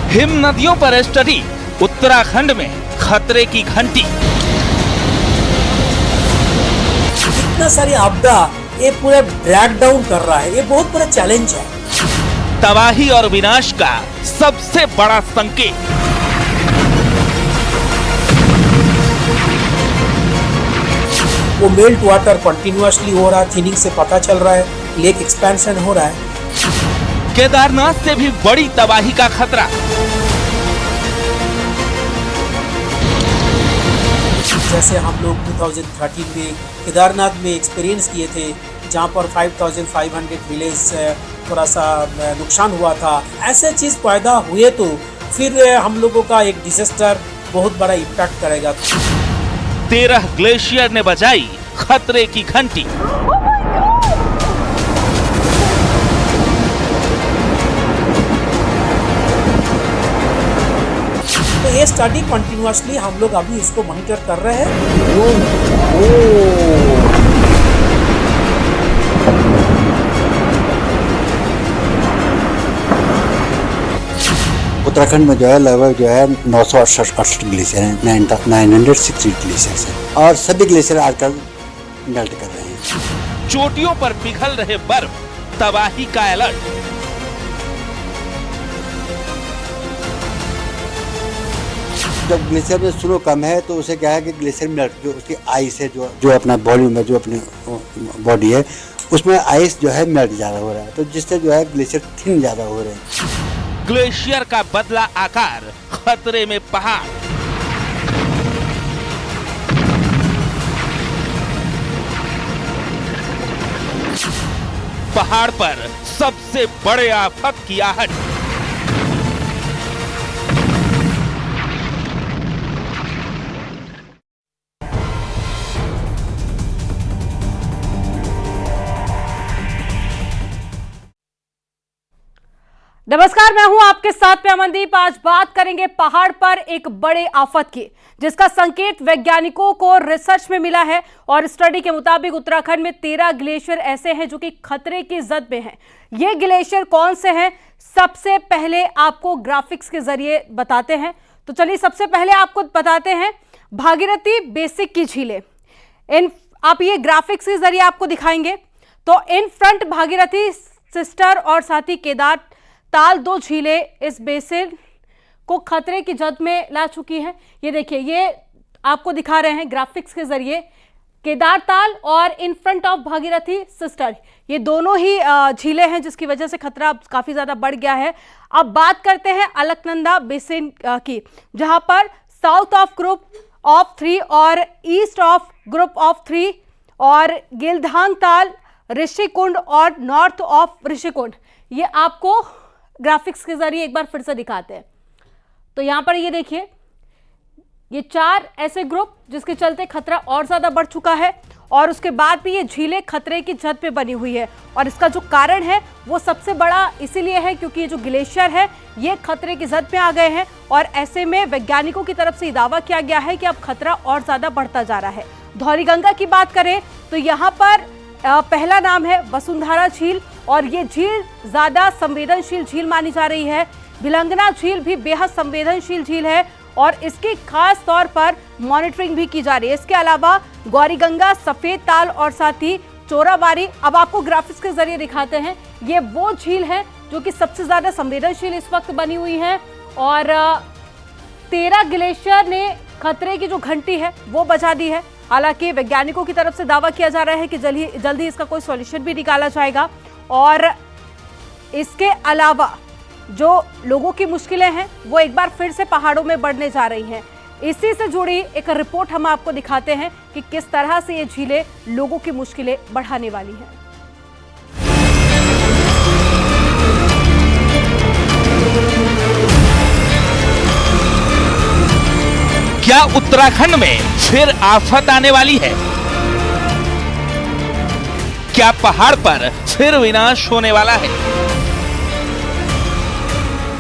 Him नदियों पर study, Uttarakhand में खतरे की घंटी। इतना सारी आपदा ये पूरा ड्रैग डाउन कर रहा है, ये बहुत बड़ा चैलेंज है। तबाही और विनाश का सबसे बड़ा संकेत। वो मेल्ट वाटर कंटिन्यूअसली हो रहा है, थिनिंग से पता चल रहा है, लेक एक्सपेंशन हो रहा है। केदारनाथ से भी बड़ी तबाही का खतरा। जैसे हम लोग 2013 में केदारनाथ में एक्सपीरियंस किए थे, जहाँ पर 5500 विलेज थोड़ा सा नुकसान हुआ था। ऐसे चीज पैदा हुए तो फिर हम लोगों का एक डिजास्टर बहुत बड़ा इम्पैक्ट करेगा। 13 ग्लेशियर ने बजाई खतरे की घंटी। तो ये स्टडी कंटिन्यूअसली हम लोग अभी इसको मॉनिटर कर रहे हैं। उत्तराखंड में जो है लगभग 968 ग्लेशियर हैं, 960 ग्लेशियर्स हैं और सभी ग्लेशियर आजकल मेल्ट कर रहे हैं। चोटियों पर पिघल रहे बर्फ, तबाही का अलर्ट। जब ग्लेशियर में स्नो कम है तो उसे क्या है कि ग्लेशियर मेल्ट, जो उसकी आइस है, जो अपना वॉल्यूम है, जो अपनी बॉडी है, उसमें आइस जो है मेल्ट ज़्यादा हो रहा है, तो जिससे जो है ग्लेशियर थिन ज़्यादा हो रहे हैं। ग्लेशियर का बदला आकार, खतरे में पहाड़। पहाड़ पर सबसे बड़े आफत की आहट। नमस्कार, मैं हूं आपके साथ में अमनदीप। आज बात करेंगे पहाड़ पर एक बड़े आफत की, जिसका संकेत वैज्ञानिकों को रिसर्च में मिला है। और स्टडी के मुताबिक उत्तराखंड में 13 ग्लेशियर ऐसे हैं जो कि खतरे की जद में हैं। ये ग्लेशियर कौन से हैं, सबसे पहले आपको ग्राफिक्स के जरिए बताते हैं। तो चलिए सबसे पहले आपको बताते हैं भागीरथी बेसिक की झीलें। आप ये ग्राफिक्स के जरिए आपको दिखाएंगे। तो इन फ्रंट भागीरथी, सिस्टर और साथ ही केदार ताल, 2 झीलें इस बेसिन को खतरे की जद में ला चुकी हैं। ये देखिए, ये आपको दिखा रहे हैं ग्राफिक्स के जरिए। केदार ताल और इन फ्रंट ऑफ भागीरथी सिस्टर, ये दोनों ही झीलें हैं जिसकी वजह से खतरा काफी ज्यादा बढ़ गया है। अब बात करते हैं अलकनंदा बेसिन की, जहां पर साउथ ऑफ ग्रुप ऑफ 3 और ईस्ट ऑफ ग्रुप ऑफ 3 और गिलधांग ताल, ऋषिकुंड और नॉर्थ ऑफ ऋषिकुंड, ये आपको ग्राफिक्स के जरिए एक बार फिर से दिखाते हैं। तो यहां पर ये देखिए, ये 4 ऐसे ग्रुप जिसके चलते खतरा और ज्यादा बढ़ चुका है। और उसके बाद भी ये झीलें खतरे की जद पे बनी हुई है। और इसका जो कारण है वो सबसे बड़ा इसीलिए है क्योंकि ये जो ग्लेशियर है ये खतरे की जद में आ गए हैं। और ऐसे में वैज्ञानिकों की तरफ से दावा किया गया है कि अब खतरा और ज्यादा बढ़ता जा रहा है। धौलीगंगा की बात करें तो यहाँ पर पहला नाम है वसुंधरा झील, और ये झील ज्यादा संवेदनशील झील मानी जा रही है। भिलंगना झील भी बेहद संवेदनशील झील है और इसकी खास तौर पर मॉनिटरिंग भी की जा रही है। इसके अलावा गौरीगंगा, सफेद ताल और साथ ही चोराबारी, अब आपको ग्राफिक्स के जरिए दिखाते हैं। ये वो झील है जो कि सबसे ज्यादा संवेदनशील इस वक्त बनी हुई है। और 13 ग्लेशियर ने खतरे की जो घंटी है वो बजा दी है। हालांकि वैज्ञानिकों की तरफ से दावा किया जा रहा है कि जल्दी इसका कोई सॉल्यूशन भी निकाला जाएगा। और इसके अलावा जो लोगों की मुश्किलें हैं वो एक बार फिर से पहाड़ों में बढ़ने जा रही हैं। इसी से जुड़ी एक रिपोर्ट हम आपको दिखाते हैं कि किस तरह से ये झीलें लोगों की मुश्किलें बढ़ाने वाली हैं। क्या उत्तराखंड में फिर आफत आने वाली है? क्या पहाड़ पर फिर विनाश होने वाला है?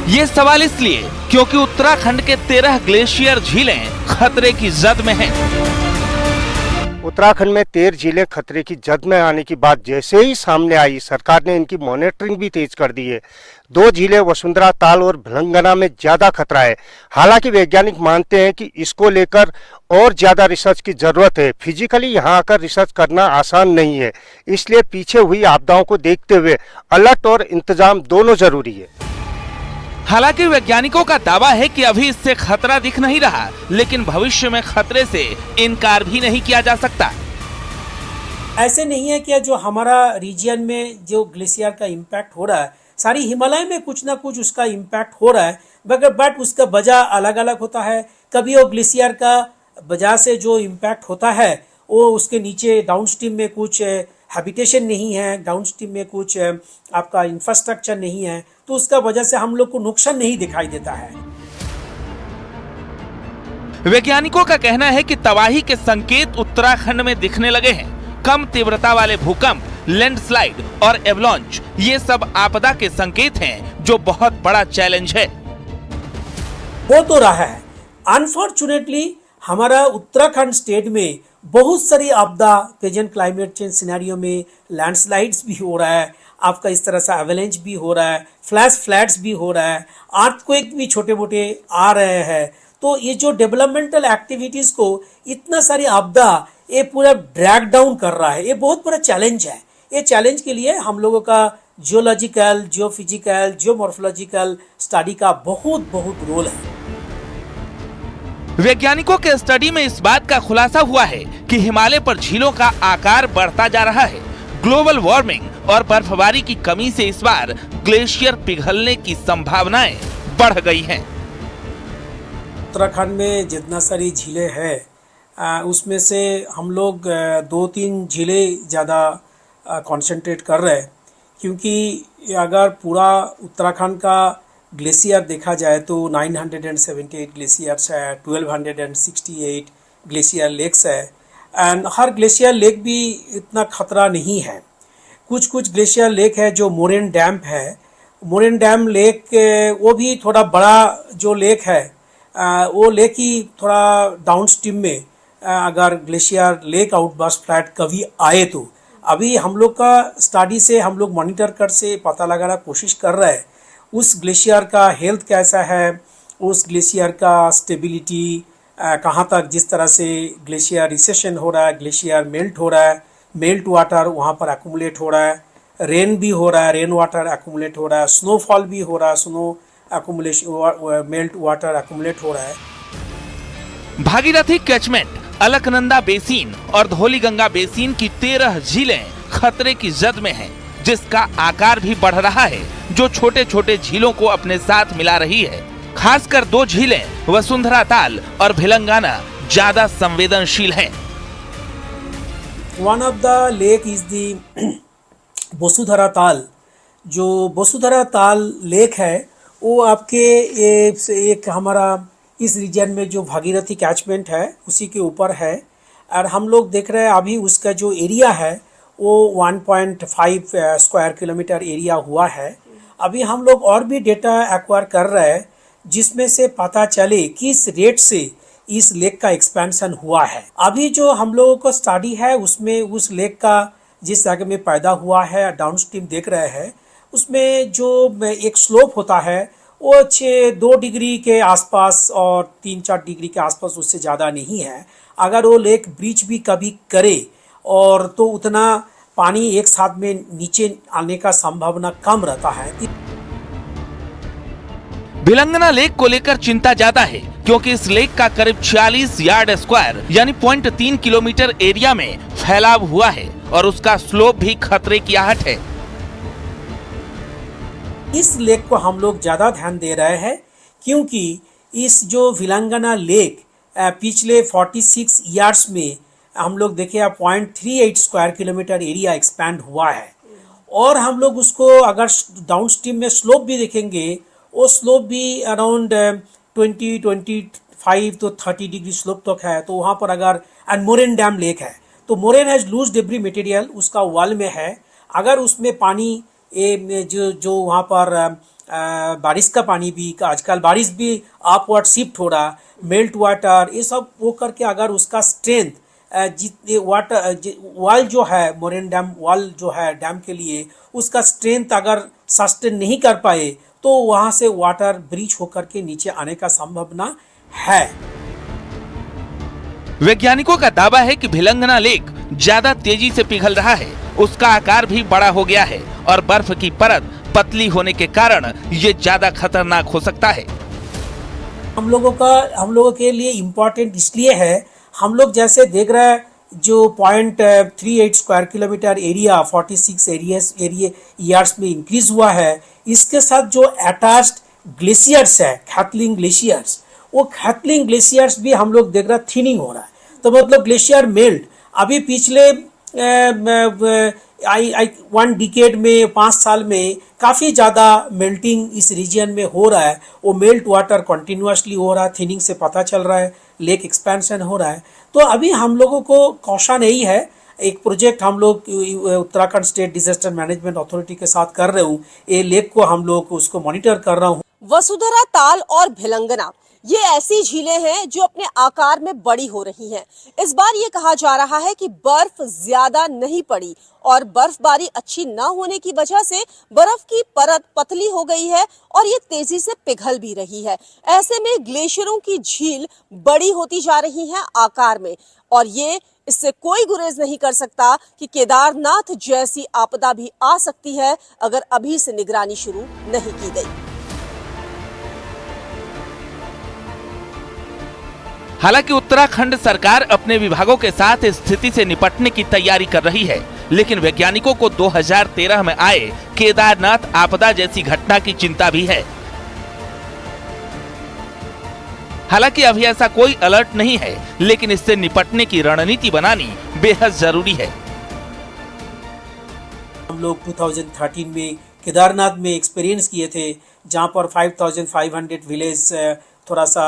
ये सवाल इसलिए क्योंकि उत्तराखंड के 13 ग्लेशियर झीलें खतरे की जद में हैं। उत्तराखंड में 13 जिले खतरे की जद में आने की बात जैसे ही सामने आई, सरकार ने इनकी मॉनिटरिंग भी तेज कर दी है। 2 जिले वसुंधरा ताल और भिलंगना में ज्यादा खतरा है। हालांकि वैज्ञानिक मानते हैं कि इसको लेकर और ज्यादा रिसर्च की जरूरत है। फिजिकली यहाँ आकर रिसर्च करना आसान नहीं है, इसलिए पीछे हुई आपदाओं को देखते हुए अलर्ट और इंतजाम दोनों जरूरी है। हालांकि वैज्ञानिकों का दावा है कि अभी इससे खतरा दिख नहीं रहा, लेकिन भविष्य में खतरे से इनकार भी नहीं किया जा सकता। ऐसे नहीं है कि जो हमारा रीजन में जो ग्लेशियर का इम्पैक्ट हो रहा है, सारी हिमालय में कुछ ना कुछ उसका इम्पैक्ट हो रहा है, बट उसका वजह अलग अलग होता है। कभी वो ग्लेशियर का वजह से जो इम्पैक्ट होता है वो उसके नीचे डाउनस्ट्रीम में कुछ हैबिटेशन नहीं है, डाउनस्ट्रीम में कुछ आपका इंफ्रास्ट्रक्चर नहीं है, तो उसका वजह से हम लोग को नुकसान नहीं दिखाई देता है। वैज्ञानिकों का कहना है कि तबाही के संकेत उत्तराखंड में दिखने लगे हैं। कम तीव्रता वाले भूकंप, लैंडस्लाइड और एवलांच, ये सब आपदा के संकेत हैं, जो बहुत बड़ा चैलेंज है। हो तो रहा है। अनफॉर्चुनेटली हमारा उत्तराखंड स्टेट में बहुत सारी आपदा, प्रेजेंट क्लाइमेट चेंज सिनेरियो में लैंडस्लाइड्स भी हो रहा है, आपका इस तरह से एवलांच भी हो रहा है, फ्लैश फ्लड्स भी हो रहा है, अर्थक्वेक भी छोटे मोटे आ रहे हैं। तो ये जो डेवलपमेंटल एक्टिविटीज को इतना सारी आपदा ये पूरा ड्रैग डाउन कर रहा है, ये बहुत बड़ा चैलेंज है। ये चैलेंज के लिए हम लोगों का जियोलॉजिकल, जियोफिजिकल, जियोमॉर्फोलॉजिकल स्टडी का बहुत रोल है। वैज्ञानिकों के स्टडी में इस बात का खुलासा हुआ है कि हिमालय पर झीलों का आकार बढ़ता जा रहा है। ग्लोबल वार्मिंग और बर्फबारी की कमी से इस बार ग्लेशियर पिघलने की संभावनाएं बढ़ गई हैं। उत्तराखंड में जितना सारी झीलें हैं उसमें से हम लोग 2-3 झीलें ज़्यादा कंसंट्रेट कर रहे हैं, क्योंकि अगर पूरा उत्तराखंड का ग्लेशियर देखा जाए तो 978 ग्लेशियर्स है, 1268 ग्लेशियर लेक्स है, एंड हर ग्लेशियर लेक भी इतना खतरा नहीं है। कुछ ग्लेशियर लेक है जो मोरेन डैम है, मोरेन डैम लेक वो भी थोड़ा बड़ा जो लेक है, वो लेक ही थोड़ा डाउनस्ट्रीम में अगर ग्लेशियर लेक आउटबर्स्ट फ्लैट कभी आए तो अभी हम लोग का स्टडी से हम लोग मॉनिटर कर से पता लगाना कोशिश कर रहे हैं उस ग्लेशियर का हेल्थ कैसा है, उस ग्लेशियर का स्टेबिलिटी कहाँ तक, जिस तरह से ग्लेशियर रिसेशन हो रहा है, ग्लेशियर मेल्ट हो रहा है, मेल्ट वाटर वहाँ पर एक्यूमुलेट हो रहा है, रेन भी हो रहा है, रेन वाटर एक्यूमुलेट हो रहा है, स्नोफॉल भी हो रहा है, snow accumulation, melt water accumulate हो रहा है। भागीरथी कैचमेंट, अलकनंदा बेसिन और धौलीगंगा बेसिन की 13 झीलें खतरे की जद में हैं, जिसका आकार भी बढ़ रहा है, जो छोटे छोटे झीलों को अपने साथ मिला रही है। खासकर 2 झीलें वसुंधरा ताल और भिलंगाना ज्यादा संवेदनशील हैं। One of the lake is the Vasundhara ताल। जो वसुंधरा ताल लेक है वो आपके एक हमारा इस रीजन में जो भागीरथी कैचमेंट है उसी के ऊपर है, और हम लोग देख रहे हैं अभी उसका जो एरिया है वो 1.5 स्क्वायर किलोमीटर एरिया हुआ है। अभी हम लोग और भी डेटा एक्वायर कर रहे हैं जिसमें से पता चले किस रेट से इस लेक का एक्सपेंशन हुआ है। अभी जो हम लोगों को स्टडी है उसमें उस लेक का जिस जगह में पैदा हुआ है डाउनस्ट्रीम देख रहे हैं, उसमें जो एक स्लोप होता है वो 2 डिग्री के आसपास और 3-4 डिग्री के आसपास, उससे ज़्यादा नहीं है। अगर वो लेक ब्रीच भी कभी करे और तो उतना पानी एक साथ में नीचे आने का संभावना कम रहता है। भिलंगना लेक को लेकर चिंता ज्यादा है, क्योंकि इस लेक का करीब 46 यार्ड स्क्वायर यानी 0.3 किलोमीटर एरिया में फैलाव हुआ है और उसका स्लोप भी खतरे की आहट है। इस लेक को हम लोग ज्यादा ध्यान दे रहे हैं क्योंकि इस जो भिलंगना लेक पिछले 46 ईयर्स में हम लोग देखे 0.38 स्क्वायर किलोमीटर एरिया एक्सपैंड हुआ है, और हम लोग उसको अगर डाउनस्ट्रीम में स्लोप भी देखेंगे वो स्लोप भी अराउंड 25 तो 30 डिग्री स्लोप तक है। तो वहाँ पर अगर एंड मोरेन डैम लेक है तो moraine has loose debris material उसका वॉल में है, अगर उसमें पानी जो वहाँ पर बारिश का पानी भी, आजकल बारिश भी अपवर्ड शिफ्ट हो रहा, मेल्ट वाटर, ये सब वो करके अगर उसका स्ट्रेंथ जितने वाटर वॉल जो है मोरेन डैम वॉल जो है डैम के लिए उसका स्ट्रेंथ अगर सस्टेन नहीं कर पाए तो वहां से वाटर ब्रीच होकर के नीचे आने का संभावना है। वैज्ञानिकों का दावा है कि भिलंगना लेक ज्यादा तेजी से पिघल रहा है, उसका आकार भी बड़ा हो गया है और बर्फ की परत पतली होने के कारण ये ज्यादा खतरनाक हो सकता है। हम लोगों के लिए इम्पोर्टेंट इसलिए है, हम लोग जैसे देख रहे हैं जो 0.38 स्क्वायर किलोमीटर एरिया 46 ईयर्स में इंक्रीज हुआ है, इसके साथ जो अटैच्ड ग्लेशियर्स है खैथलिंग ग्लेशियर्स, वो खैथलिंग ग्लेशियर्स भी हम लोग देख रहे हैं थिनिंग हो रहा है। तो मतलब ग्लेशियर मेल्ट अभी पिछले 1 डिकेड में 5 साल में काफ़ी ज़्यादा मेल्टिंग इस रीजन में हो रहा है। वो मेल्ट वाटर कंटिन्यूसली हो रहा है, थिनिंग से पता चल रहा है, लेक एक्सपेंशन हो रहा है। तो अभी हम लोगों को कॉशन यही है, एक प्रोजेक्ट हम लोग Uttarakhand state disaster management authority के साथ कर रहे हूँ, ये लेक को हम लोग उसको मॉनिटर कर रहा हूँ। वसुंधरा ताल और भिलंगना ये ऐसी झीलें हैं जो अपने आकार में बड़ी हो रही हैं। इस बार ये कहा जा रहा है कि बर्फ ज्यादा नहीं पड़ी और बर्फबारी अच्छी न होने की वजह से बर्फ की परत पतली हो गई है और ये तेजी से पिघल भी रही है। ऐसे में ग्लेशियरों की झील बड़ी होती जा रही है आकार में और ये इससे कोई गुरेज नहीं कर सकता कि केदारनाथ जैसी आपदा भी आ सकती है अगर अभी से निगरानी शुरू नहीं की गई। हालांकि उत्तराखंड सरकार अपने विभागों के साथ इस स्थिति से निपटने की तैयारी कर रही है, लेकिन वैज्ञानिकों को 2013 में आए केदारनाथ आपदा जैसी घटना की चिंता भी है। हालांकि अभी ऐसा कोई अलर्ट नहीं है, लेकिन इससे निपटने की रणनीति बनानी बेहद जरूरी है। हम लोग 2013 में केदारनाथ में एक्सपीरियंस किए थे, जहां पर 5500 विलेज थोड़ा सा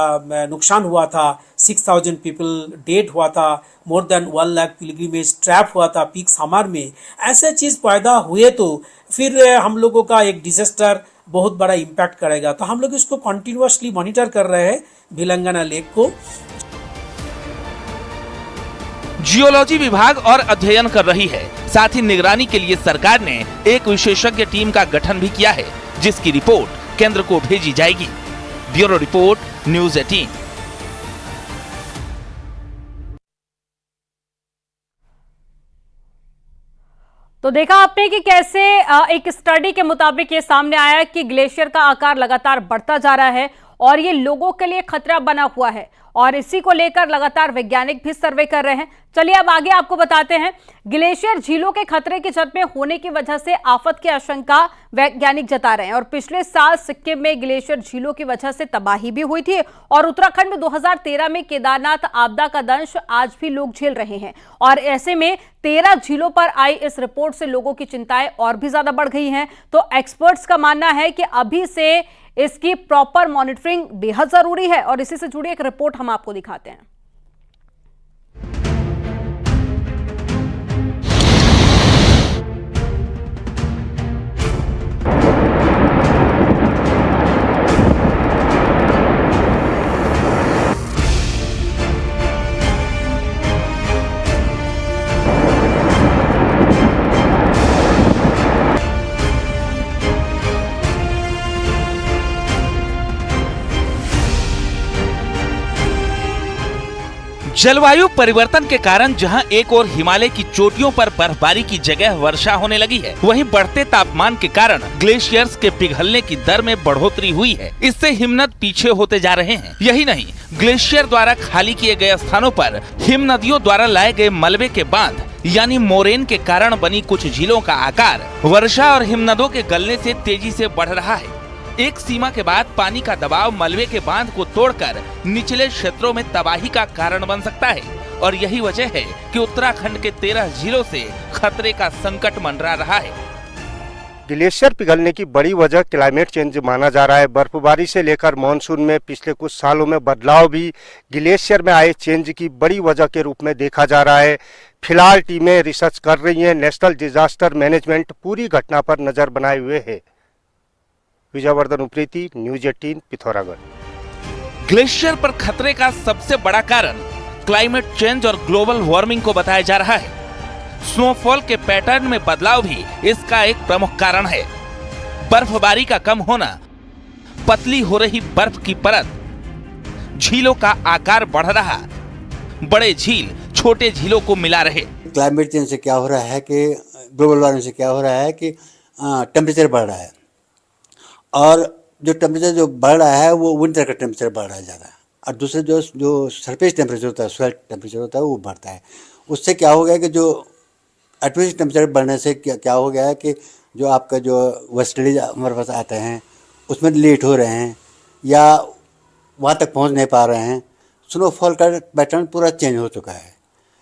नुकसान हुआ था, 6000 पीपल डेड हुआ था, more than 1 lakh pilgrimage trap हुआ था पीक समर में। ऐसे चीज़ पैदा हुए तो फिर हम लोगों का एक डिजास्टर बहुत बड़ा इम्पैक्ट करेगा। तो हम लोग इसको कंटिन्यूअसली मॉनिटर कर रहे हैं भिलंगना लेक को। जियोलॉजी विभाग और अध्ययन कर रही है, साथ ही निगरानी के लिए सरकार ने एक विशेषज्ञ टीम का गठन भी किया है, जिसकी रिपोर्ट केंद्र को भेजी जाएगी। Bureau report, news 18। तो देखा आपने कि कैसे एक स्टडी के मुताबिक ये सामने आया कि ग्लेशियर का आकार लगातार बढ़ता जा रहा है और ये लोगों के लिए खतरा बना हुआ है और इसी को लेकर लगातार वैज्ञानिक भी सर्वे कर रहे हैं। चलिए अब आगे आपको बताते हैं। ग्लेशियर झीलों के खतरे की जद में होने की वजह से आफत की आशंका वैज्ञानिक जता रहे हैं और पिछले साल सिक्किम में ग्लेशियर झीलों की वजह से तबाही भी हुई थी और उत्तराखंड में 2013 में केदारनाथ आपदा का दंश आज भी लोग झेल रहे हैं और ऐसे में 13 झीलों पर आई इस रिपोर्ट से लोगों की चिंताएं और भी ज्यादा बढ़ गई हैं। तो एक्सपर्ट्स का मानना है कि अभी से इसकी प्रॉपर मॉनिटरिंग बेहद जरूरी है और इसी से जुड़ी एक रिपोर्ट हम आपको दिखाते हैं। जलवायु परिवर्तन के कारण जहां एक ओर हिमालय की चोटियों पर बर्फबारी की जगह वर्षा होने लगी है, वहीं बढ़ते तापमान के कारण ग्लेशियर्स के पिघलने की दर में बढ़ोतरी हुई है। इससे हिमनद पीछे होते जा रहे हैं। यही नहीं, ग्लेशियर द्वारा खाली किए गए स्थानों पर हिम नदियों द्वारा लाए गए मलबे के बांध यानी मोरेन के कारण बनी कुछ झीलों का आकार वर्षा और हिमनदों के गलने से तेजी से बढ़ रहा है। एक सीमा के बाद पानी का दबाव मलबे के बांध को तोड़कर निचले क्षेत्रों में तबाही का कारण बन सकता है और यही वजह है कि उत्तराखंड के 13 जिलों से खतरे का संकट मंडरा रहा है। ग्लेशियर पिघलने की बड़ी वजह क्लाइमेट चेंज माना जा रहा है। बर्फबारी से लेकर मानसून में पिछले कुछ सालों में बदलाव भी ग्लेशियर में आए चेंज की बड़ी वजह के रूप में देखा जा रहा है। फिलहाल टीमें रिसर्च कर रही हैं। नेशनल डिजास्टर मैनेजमेंट पूरी घटना पर नजर बनाए हुए है। विजयवर्धन उप्रेती, न्यूज़ 18, पिथौरागढ़। ग्लेशियर पर खतरे का सबसे बड़ा कारण क्लाइमेट चेंज और ग्लोबल वार्मिंग को बताया जा रहा है। स्नोफॉल के पैटर्न में बदलाव भी इसका एक प्रमुख कारण है। बर्फबारी का कम होना, पतली हो रही बर्फ की परत, झीलों का आकार बढ़ रहा, बड़े झील छोटे झीलों को मिला रहे। क्लाइमेट चेंज से क्या हो रहा है कि ग्लोबल वार्मिंग से क्या हो रहा है कि टेम्परेचर बढ़ रहा है, और जो टेम्परेचर जो बढ़ रहा है वो विंटर का टेम्परेचर बढ़ रहा है ज़्यादा, और दूसरे जो सरफेस टेम्परेचर होता है, सॉइल टेम्परेचर होता है, वो बढ़ता है। उससे क्या हो गया कि जो एटमॉस्फेरिक टेम्परेचर बढ़ने से क्या हो गया है कि जो आपका जो वेस्टर्लीज हमारे पास आते हैं उसमें लेट हो रहे हैं या वहाँ तक पहुँच नहीं पा रहे हैं। स्नोफॉल का पैटर्न पूरा चेंज हो चुका है।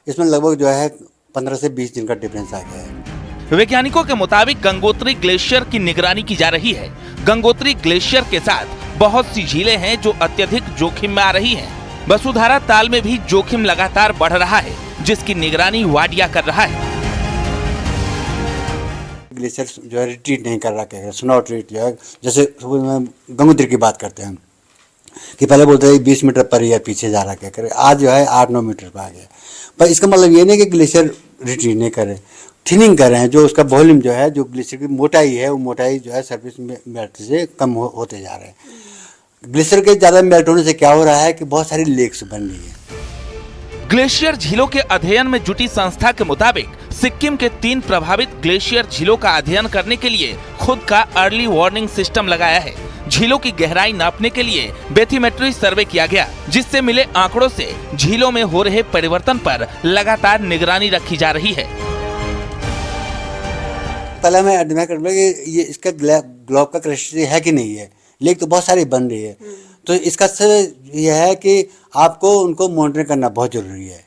इसमें लगभग जो है 15 से 20 दिन का डिफरेंस आ गया है। वैज्ञानिकों के मुताबिक गंगोत्री ग्लेशियर की निगरानी की जा रही है। गंगोत्री ग्लेशियर के साथ बहुत सी झीलें हैं जो अत्यधिक जोखिम में आ रही हैं। वसुधारा ताल में भी जोखिम लगातार बढ़ रहा है, जिसकी निगरानी वाडिया कर रहा है। ग्लेशियर जो है रिट्रीट नहीं कर रहा है, स्नो रिट्रीट जो है, जैसे गंगोत्री की बात करते हैं कि पहले बोलते हैं 20 मीटर पर ईयर पीछे जा रहा क्या करे, आज जो है 8-9 मीटर पर आ गया। पर इसका मतलब ये नहीं कि ग्लेशियर रिट्रीट नहीं करे, थिनिंग कर रहे हैं। जो उसका वॉल्यूम जो है, जो ग्लेशियर की मोटाई है, वो मोटाई जो है सरफेस मेल्ट से कम होते जा रहे हैं। ग्लेशियर के ज़्यादा मेल्ट होने से क्या हो रहा है कि बहुत सारी लेक्स बन रही है। ग्लेशियर झीलों के अध्ययन में जुटी संस्था के मुताबिक सिक्किम के 3 प्रभावित ग्लेशियर झीलों का अध्ययन करने के लिए खुद का अर्ली वार्निंग सिस्टम लगाया है। झीलों की गहराई नापने के लिए बेथीमेट्री सर्वे किया गया, जिससे मिले आंकड़ों से झीलों में हो रहे परिवर्तन पर लगातार निगरानी रखी जा रही है। पहले मैं आइडेंटिफाई कर लूँगा कि ये इसका ग्लोब का क्रस्टेशियन है कि नहीं है। लेक तो बहुत सारी बन रही है, तो इसका यह है कि आपको उनको मॉनिटर करना बहुत ज़रूरी है,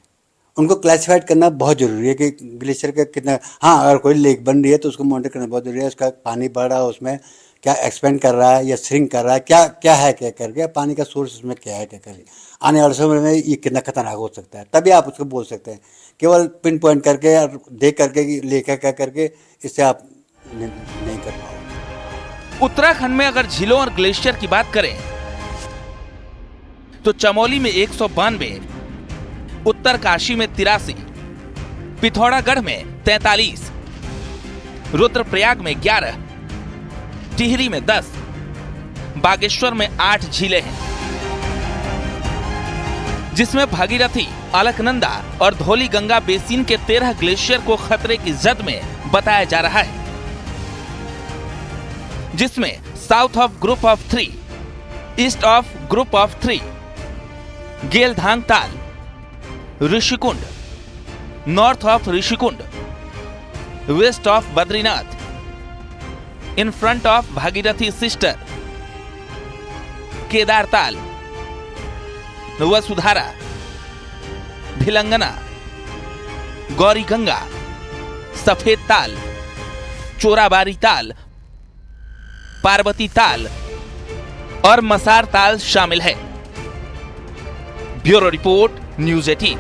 उनको क्लासिफाइड करना बहुत ज़रूरी है कि ग्लेशियर का कितना। हाँ, अगर कोई लेक बन रही है तो उसको मॉनिटर करना बहुत ज़रूरी है। उसका पानी बढ़ रहा है, उसमें क्या एक्सपेंड कर रहा है या श्रिंक कर रहा है, क्या है, क्या करके पानी का सोर्स उसमें क्या है, क्या करके आने वाले समय में ये कितना खतरनाक हो सकता है, तभी आप उसको बोल सकते हैं। केवल पिन पॉइंट करके और देख करके लेखा क्या करके इससे आप नहीं कर पाओगे। उत्तराखंड में अगर झीलों और ग्लेशियर की बात करें तो चमोली में 192, उत्तरकाशी में 83, पिथौरागढ़ में 43, रुद्रप्रयाग में 11, टिहरी में 10, बागेश्वर में 8 झीलें हैं, जिसमें भागीरथी, अलकनंदा और धौली गंगा बेसिन के 13 ग्लेशियर को खतरे की जद में बताया जा रहा है, जिसमें south of group of 3, east of group of 3, Geldhang Tal, Rishikund, north of Rishikund, west of Badrinath, in front of Bhagirathi sister, Kedar Tal, Vasudhara, Bhilangana, Gauri Ganga, सफेद ताल, चोराबारी ताल, पार्वती ताल और मसार ताल शामिल है। Bureau report, news 18।